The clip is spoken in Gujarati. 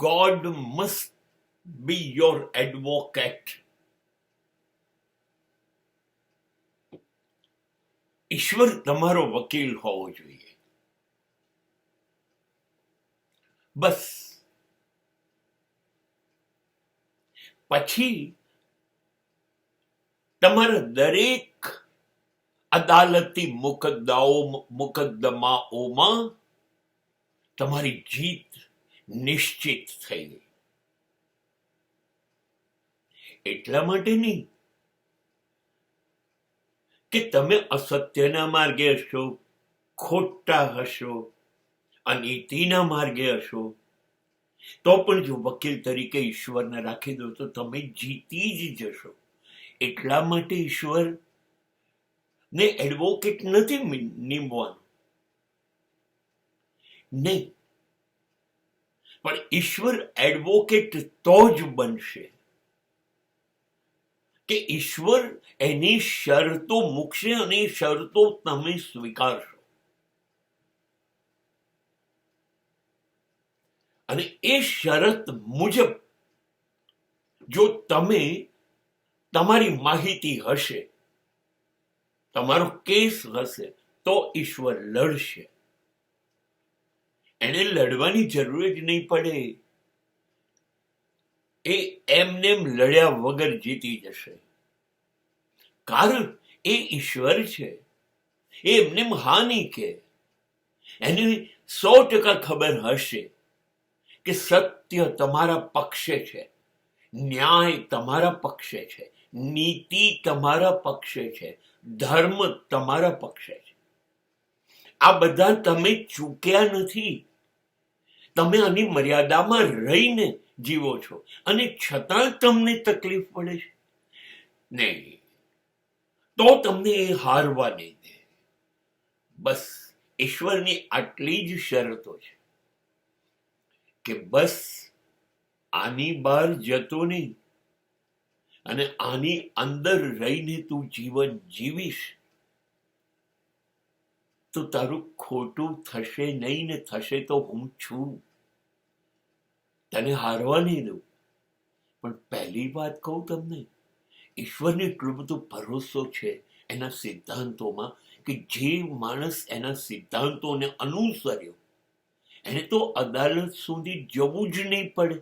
God must be your advocate. ઈશ્વર તમારો વકીલ હોવો જોઈએ. બસ પછી તમારા દરેક અદાલતી મુકદ્દમાઓમાં તમારી જીત નિશ્ચિત થઈ ગઈ. એટલા માટે નહીં કે તમે અસત્યના માર્ગે હશો, ખોટા હશો, અનીતિના માર્ગે હશો, તો પણ જો વકીલ તરીકે ઈશ્વરને રાખી દો તો તમે જીતી જ જશો. એટલા માટે ઈશ્વર ને એડવોકેટ નથી નીમવાનું, નહીં, પણ ઈશ્વર એડવોકેટ તો જ બનશે કે ઈશ્વર એની શરતો મૂકશે અને એ શરતો તમે સ્વીકારશો. અને એ શરત મુજબ જો તમે તમારી માહિતી હશે, તમારો કેસ હશે, તો ઈશ્વર લડશે. એને લડવાની જરૂર જ નહીં પડે. એ એમને લડ્યા વગર જીતી જશે. કારણ એ ઈશ્વર છે. એ એમને હા નહીં કે. એને 100% ખબર હશે કે સત્ય તમારા પક્ષે છે, ન્યાય તમારા પક્ષે છે, નીતિ તમારા પક્ષે છે, ધર્મ તમારા પક્ષે છે. આ બધા તમે ચૂક્યા નથી. તમે આની મર્યાદામાં રહીને જીવો છો અને છતાં તમને તકલીફ પડે છે. નહીં, તો તમને એ હારવા નહીં દે. બસ ઈશ્વરની આટલી જ શરતો છે કે બસ આની બહાર જતો નહીં અને આની અંદર રહીને તું જીવન જીવીશ તો તારું ખોટું થશે નહીં, ને થશે તો હું છું. તને હારવા નહીં દઉં. પણ પહેલી વાત કહું તમને, ઈશ્વરને એટલો બધો ભરોસો છે એના સિદ્ધાંતોમાં કે જે માણસ એના સિદ્ધાંતોને અનુસર્યો એને તો અદાલત સુધી જવું જ નહીં પડે.